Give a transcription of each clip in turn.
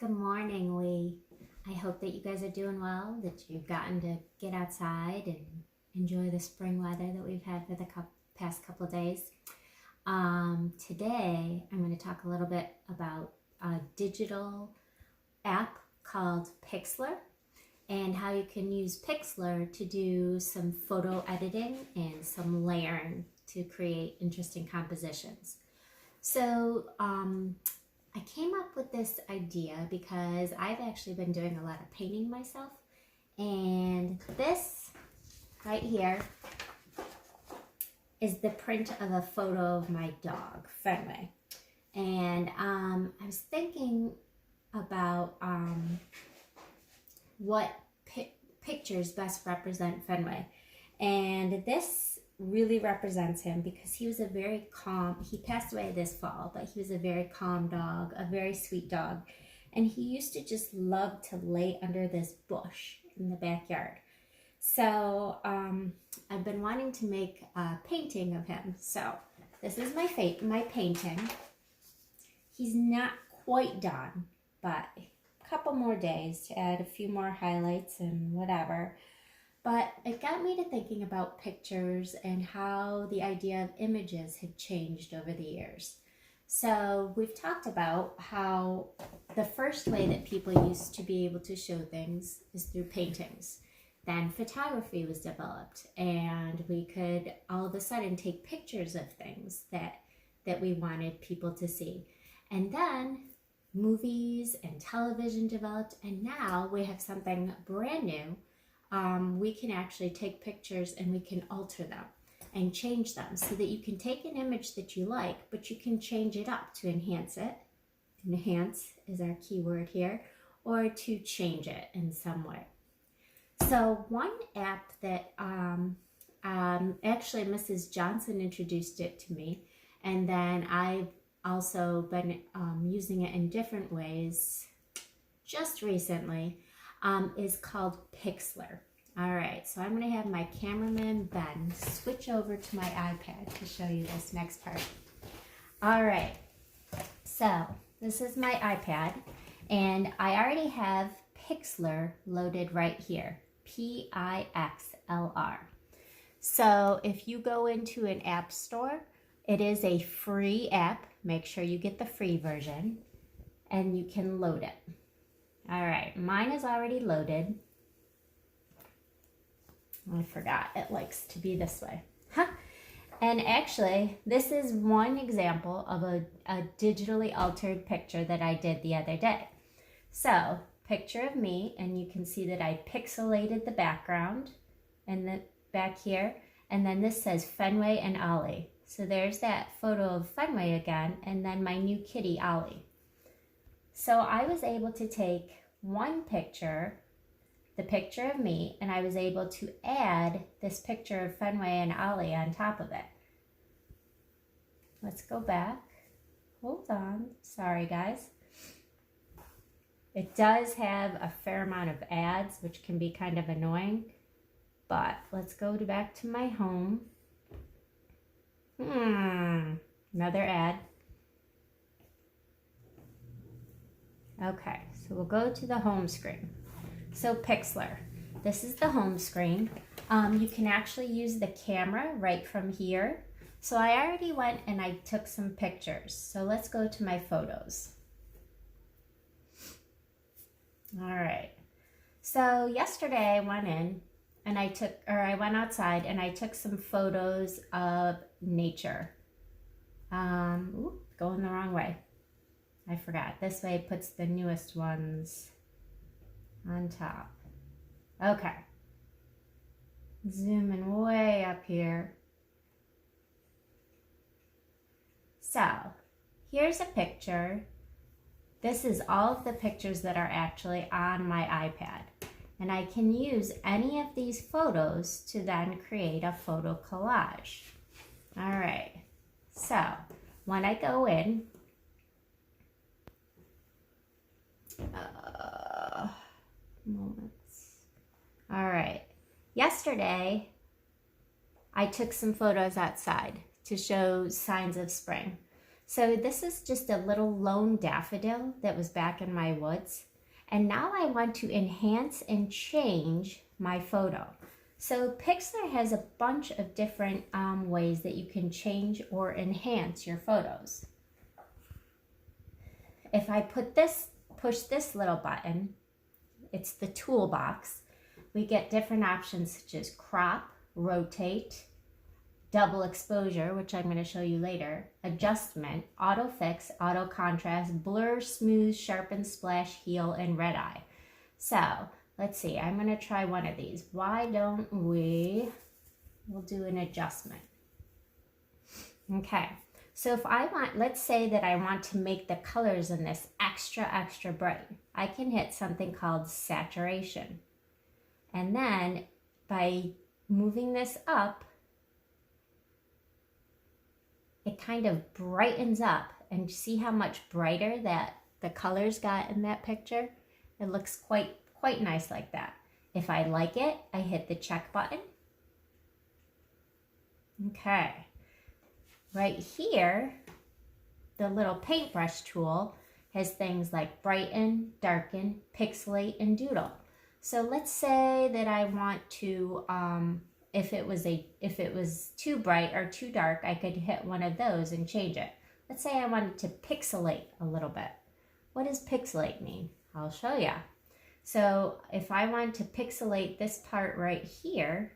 Good morning, Lee. I hope that you guys are doing well, that you've gotten to get outside and enjoy the spring weather that we've had for the past couple of days. Today, I'm going to talk a little bit about a digital app called Pixlr and how you can use Pixlr to do some photo editing and some layering to create interesting compositions. So, I came up with this idea because I've actually been doing a lot of painting myself, and this right here is the print of a photo of my dog, Fenway. And I was thinking about what pictures best represent Fenway, and this really represents him because he was a very calm, he passed away this fall, but he was a very calm dog, a very sweet dog. And he used to just love to lay under this bush in the backyard. So I've been wanting to make a painting of him. So this is my painting. He's not quite done, but a couple more days to add a few more highlights and whatever. But it got me to thinking about pictures and how the idea of images had changed over the years. So we've talked about how the first way that people used to be able to show things is through paintings. Then photography was developed, and we could all of a sudden take pictures of things that we wanted people to see. And then movies and television developed, and now we have something brand new. We can actually take pictures and we can alter them and change them so that you can take an image that you like, but you can change it up to enhance it. Enhance is our key word here, or to change it in some way. So one app that actually Mrs. Johnson introduced it to me, and then I've also been using it in different ways just recently, is called Pixlr. All right, so I'm going to have my cameraman Ben switch over to my iPad to show you this next part. All right, so this is my iPad, and I already have Pixlr loaded right here, Pixlr. So if you go into an app store, it is a free app. Make sure you get the free version, and you can load it. All right, mine is already loaded. I forgot, it likes to be this way. Huh. And actually, this is one example of a digitally altered picture that I did the other day. So, picture of me, and you can see that I pixelated the background and the back here. And then this says Fenway and Ollie. So there's that photo of Fenway again, and then my new kitty, Ollie. So I was able to take one picture, the picture of me, and I was able to add this picture of Fenway and Ollie on top of it. Let's go back. Hold on. Sorry, guys. It does have a fair amount of ads, which can be kind of annoying. But let's go back to my home. Another ad. Okay, so we'll go to the home screen. So Pixlr, this is the home screen. You can actually use the camera right from here. So I already went and I took some pictures. So let's go to my photos. All right. So yesterday I went in and I went outside and I took some photos of nature. Going the wrong way. I forgot. This way it puts the newest ones on top. Okay. Zooming way up here. So, here's a picture. This is all of the pictures that are actually on my iPad. And I can use any of these photos to then create a photo collage. All right. So, when I go in, moments. All right. Yesterday, I took some photos outside to show signs of spring. So this is just a little lone daffodil that was back in my woods. And now I want to enhance and change my photo. So Pixlr has a bunch of different ways that you can change or enhance your photos. If I push this little button, it's the toolbox, we get different options such as crop, rotate, double exposure, which I'm going to show you later, adjustment, auto fix, auto contrast, blur, smooth, sharpen, splash, heal, and red eye. So let's see, I'm going to try one of these. Why don't we'll do an adjustment. Okay, so if I want, let's say that I want to make the colors in this extra bright, I can hit something called saturation. And then by moving this up, it kind of brightens up, and see how much brighter that the colors got in that picture? It looks quite nice like that. If I like it, I hit the check button. Okay. Right here, the little paintbrush tool has things like brighten, darken, pixelate, and doodle. So let's say that I want to, if it was too bright or too dark, I could hit one of those and change it. Let's say I wanted to pixelate a little bit. What does pixelate mean? I'll show you. So if I want to pixelate this part right here,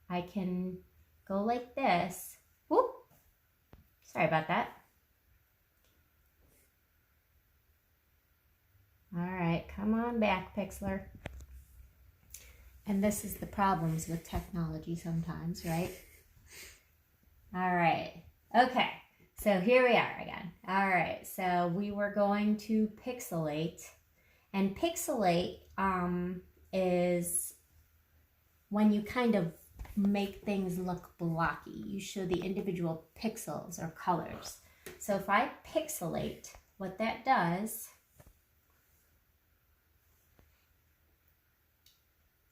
I can go like this. Whoop! Sorry about that. All right, come on back, Pixlr. And this is the problems with technology sometimes, right? All right, okay, so here we are again. All right, so we were going to pixelate, and pixelate is when you kind of make things look blocky. You show the individual pixels or colors. So if I pixelate, what that does,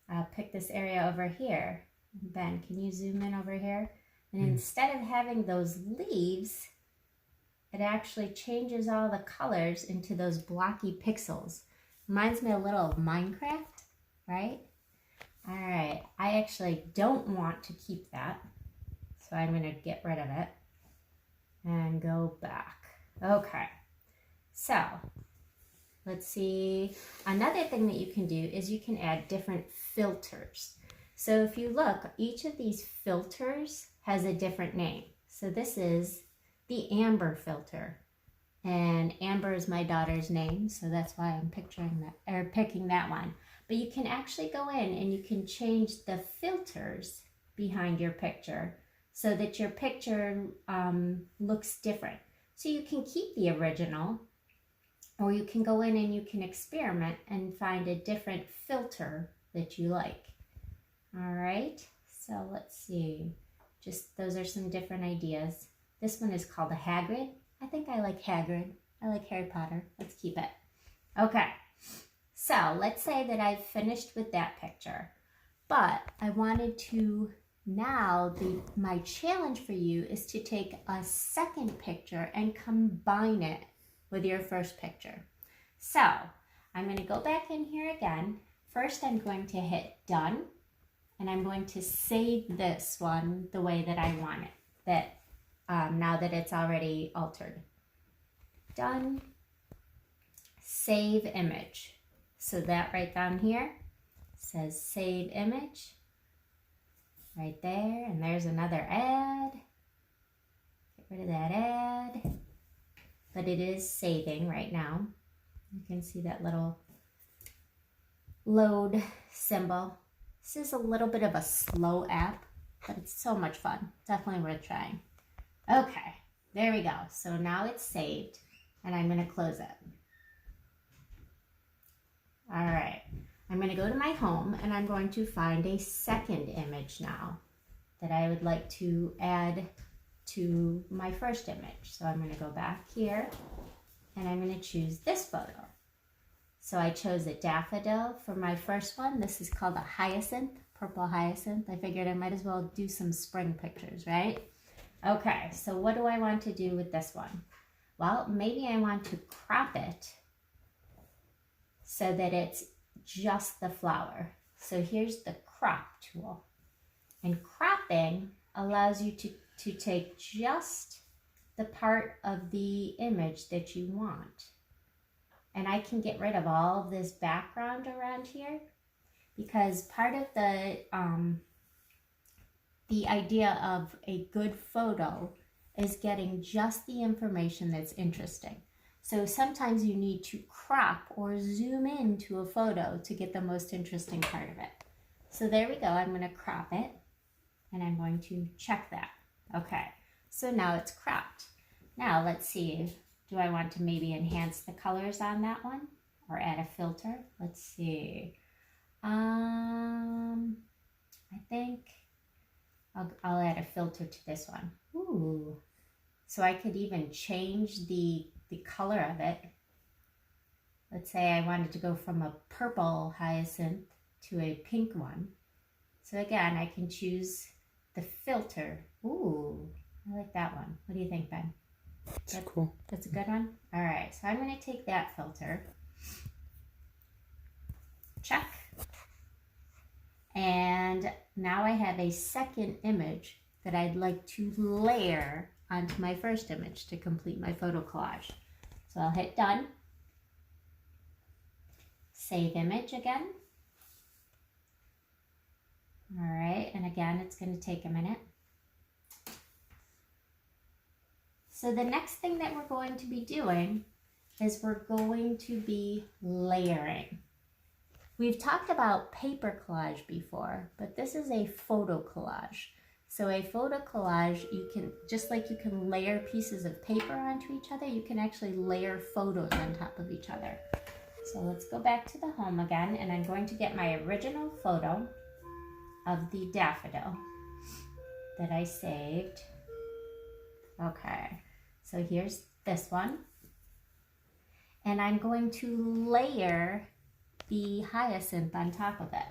I'll pick this area over here. Ben, can you zoom in over here? And instead of having those leaves, it actually changes all the colors into those blocky pixels. Reminds me a little of Minecraft, right? All right, I actually don't want to keep that, so I'm going to get rid of it and go back. Okay, so let's see. Another thing that you can do is you can add different filters. So if you look, each of these filters has a different name. So this is the amber filter, and Amber is my daughter's name, so that's why I'm picking that one. But you can actually go in and you can change the filters behind your picture so that your picture looks different. So you can keep the original, or you can go in and you can experiment and find a different filter that you like. All right, so let's see. Just those are some different ideas. This one is called a Hagrid. I think I like Hagrid. I like Harry Potter. Let's keep it. Okay. So let's say that I've finished with that picture, but I wanted to, now my challenge for you is to take a second picture and combine it with your first picture. So I'm going to go back in here again. First, I'm going to hit done, and I'm going to save this one the way that I want it, now that it's already altered. Done, save image. So that right down here says save image, right there, and there's another ad. Get rid of that ad, but it is saving right now. You can see that little load symbol. This is a little bit of a slow app, but it's so much fun. Definitely worth trying. Okay, there we go. So now it's saved, and I'm going to close it. All right, I'm going to go to my home, and I'm going to find a second image now that I would like to add to my first image. So I'm going to go back here, and I'm going to choose this photo. So I chose a daffodil for my first one. This is called a hyacinth, purple hyacinth. I figured I might as well do some spring pictures, right? Okay, so what do I want to do with this one? Well, maybe I want to crop it so that it's just the flower. So here's the crop tool. And cropping allows you to take just the part of the image that you want. And I can get rid of all of this background around here, because part of the idea of a good photo is getting just the information that's interesting. So sometimes you need to crop or zoom into a photo to get the most interesting part of it. So there we go. I'm going to crop it and I'm going to check that. Okay, so now it's cropped. Now let's see, do I want to maybe enhance the colors on that one or add a filter? Let's see. I think I'll add a filter to this one. Ooh. So I could even change the color of it. Let's say I wanted to go from a purple hyacinth to a pink one. So again, I can choose the filter. Ooh, I like that one. What do you think, Ben? That's cool. That's a good one? All right, so I'm going to take that filter. Check. And now I have a second image that I'd like to layer onto my first image to complete my photo collage. So I'll hit done. Save image again. All right, and again, it's going to take a minute. So the next thing that we're going to be doing is we're going to be layering. We've talked about paper collage before, but this is a photo collage. So a photo collage, you can, just like you can layer pieces of paper onto each other, you can actually layer photos on top of each other. So let's go back to the home again, and I'm going to get my original photo of the daffodil that I saved. Okay, so here's this one. And I'm going to layer the hyacinth on top of it.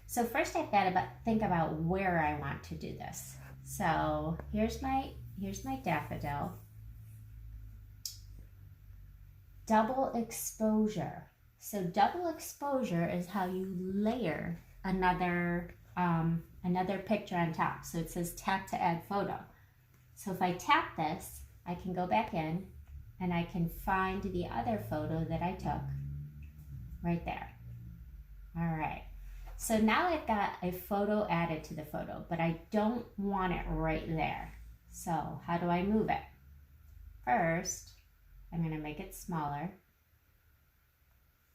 So first I've got to think about where I want to do this. So here's my daffodil. Double exposure. So double exposure is how you layer another picture on top. So it says tap to add photo. So if I tap this, I can go back in and I can find the other photo that I took right there. All right. So now I've got a photo added to the photo, but I don't want it right there. So how do I move it? First, I'm going to make it smaller.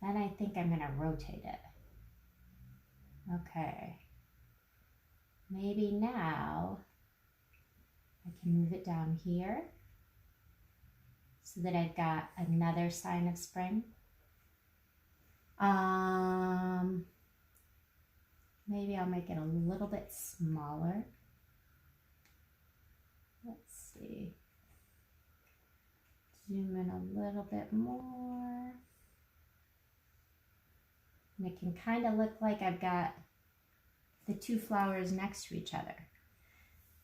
Then I think I'm going to rotate it. Okay. Maybe now I can move it down here so that I've got another sign of spring. Maybe I'll make it a little bit smaller. Let's see. Zoom in a little bit more. And it can kind of look like I've got the two flowers next to each other.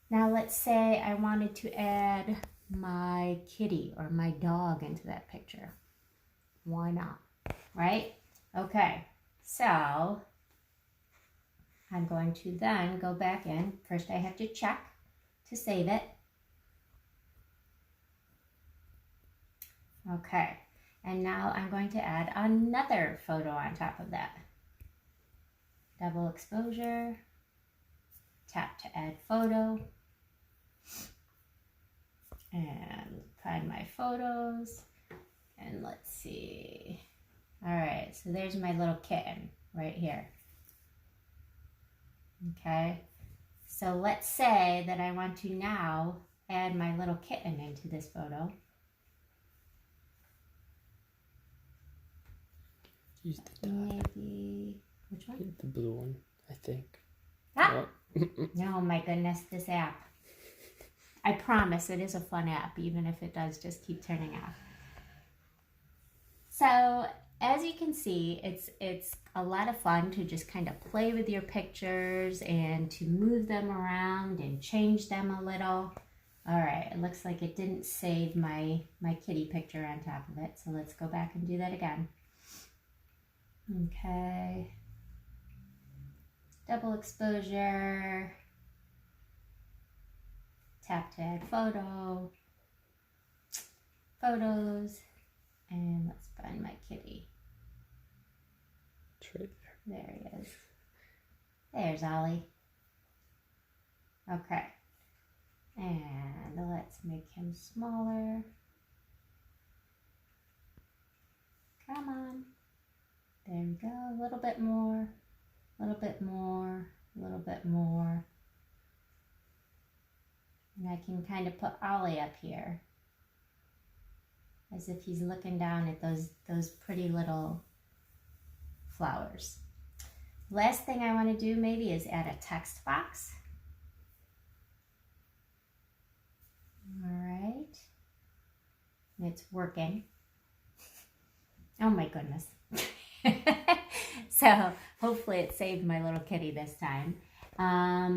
Now let's say I wanted to add my kitty or my dog into that picture. Why not? Right? Okay, so I'm going to then go back in. First I have to check to save it. Okay, and now I'm going to add another photo on top of that. Double exposure, tap to add photo, and find my photos, and let's see. All right, so there's my little kitten right here. Okay, so let's say that I want to now add my little kitten into this photo. Use the dot. Maybe, which one? The blue one, I think. Ah! Oh my goodness, this app. I promise it is a fun app, even if it does just keep turning off. So as you can see, it's a lot of fun to just kind of play with your pictures and to move them around and change them a little. All right, it looks like it didn't save my kitty picture on top of it. So let's go back and do that again. Okay. Double exposure. Tap to add photo. Photos. And let's find my kitty. It's right there. There he is. There's Ollie. Okay. And let's make him smaller. Come on. There we go. A little bit more. A little bit more. A little bit more. And I can kind of put Ollie up here, as if he's looking down at those pretty little flowers. Last thing I want to do maybe is add a text box. All right. It's working. Oh my goodness. So hopefully it saved my little kitty this time.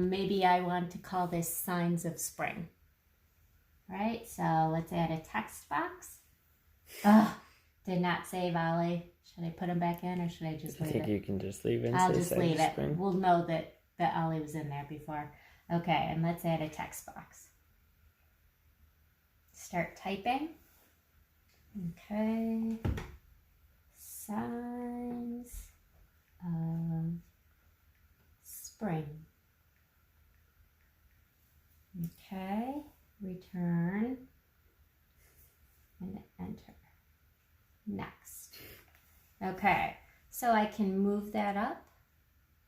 Maybe I want to call this Signs of Spring. Right, so let's add a text box. Oh, did not save Ollie. Should I put him back in or should I just leave it? I think you can just leave it and I'll say just Signs leave of it. Spring. We'll know that Ollie was in there before. Okay, and let's add a text box. Start typing. Okay. Signs of spring. Okay. Return. And enter. Next. Okay. So I can move that up.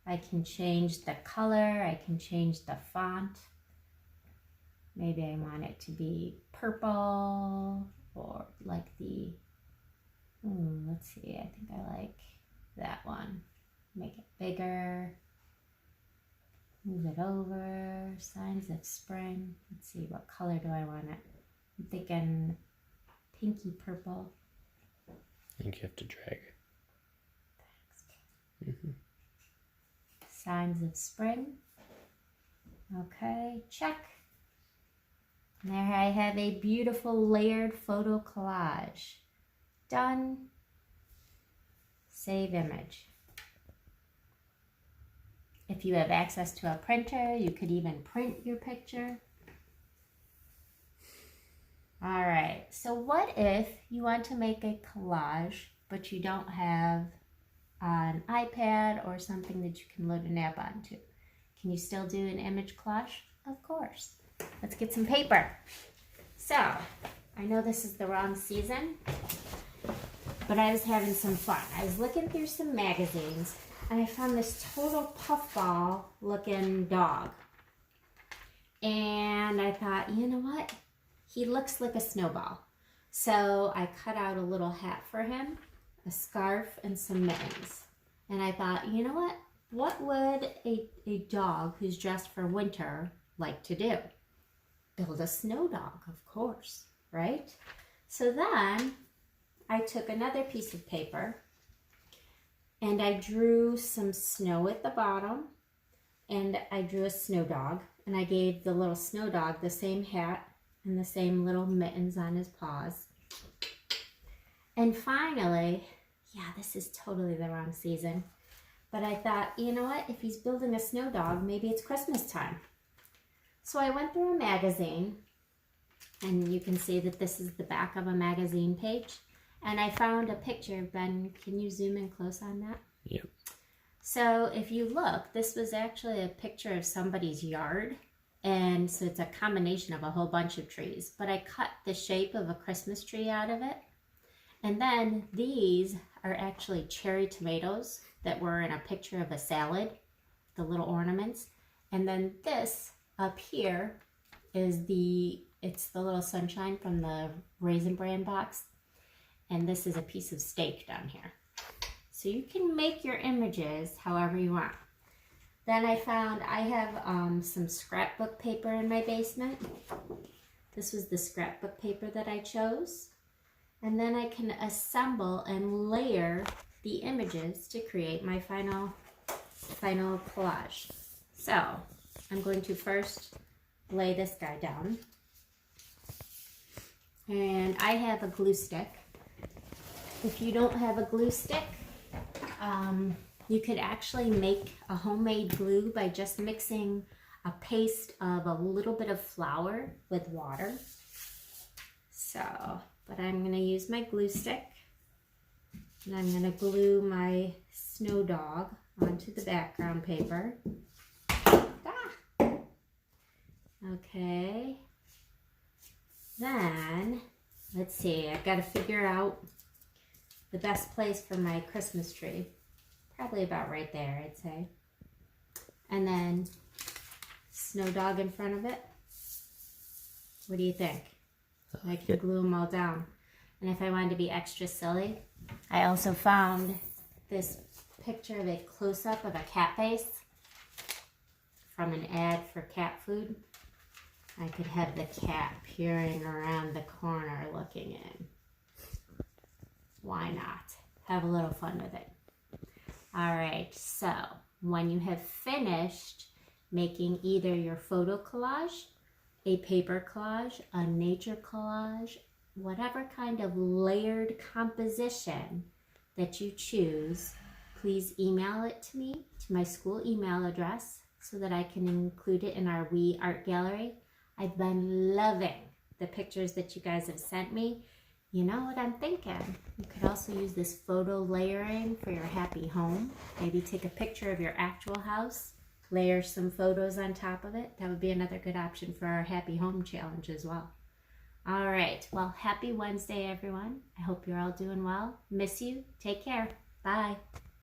I can change the color. I can change the font. Maybe I want it to be purple or like the, let's see, I think I like that one. Make it bigger. Move it over. Signs of spring. Let's see, what color do I want it? I'm thinking pinky purple. I think you have to drag. Thanks. Signs of spring. Okay, check. And there I have a beautiful layered photo collage. Done. Save image. If you have access to a printer, you could even print your picture. All right, so what if you want to make a collage, but you don't have an iPad or something that you can load an app onto? Can you still do an image collage? Of course. Let's get some paper. So, I know this is the wrong season, but I was having some fun. I was looking through some magazines and I found this total puffball looking dog. And I thought, you know what? He looks like a snowball. So I cut out a little hat for him, a scarf, and some mittens. And I thought, you know what? What would a dog who's dressed for winter like to do? Build a snow dog, of course, right? So then I took another piece of paper and I drew some snow at the bottom and I drew a snow dog and I gave the little snow dog the same hat and the same little mittens on his paws. And finally, yeah, this is totally the wrong season, but I thought, you know what? If he's building a snow dog, maybe it's Christmas time. So I went through a magazine, and you can see that this is the back of a magazine page. And I found a picture. Ben, can you zoom in close on that? Yep. So if you look, this was actually a picture of somebody's yard. And so it's a combination of a whole bunch of trees. But I cut the shape of a Christmas tree out of it. And then these are actually cherry tomatoes that were in a picture of a salad, the little ornaments. And then this up here is it's the little sunshine from the Raisin Bran box. And this is a piece of steak down here. So you can make your images however you want. Then I found I have some scrapbook paper in my basement. This was the scrapbook paper that I chose. And then I can assemble and layer the images to create my final collage. So I'm going to first lay this guy down. And I have a glue stick. If you don't have a glue stick, you could actually make a homemade glue by just mixing a paste of a little bit of flour with water. So, but I'm going to use my glue stick, and I'm going to glue my snow dog onto the background paper. Okay. Then, let's see, I've got to figure out the best place for my Christmas tree. Probably about right there, I'd say. And then, snow dog in front of it. What do you think? I can glue them all down. And if I wanted to be extra silly, I also found this picture of a close-up of a cat face from an ad for cat food. I could have the cat peering around the corner looking in. Why not? Have a little fun with it. All right, so when you have finished making either your photo collage, a paper collage, a nature collage, whatever kind of layered composition that you choose, please email it to me, to my school email address, so that I can include it in our We Art Gallery. I've been loving the pictures that you guys have sent me. You know what I'm thinking? You could also use this photo layering for your happy home. Maybe take a picture of your actual house, layer some photos on top of it. That would be another good option for our happy home challenge as well. All right, well, happy Wednesday, everyone. I hope you're all doing well. Miss you. Take care. Bye.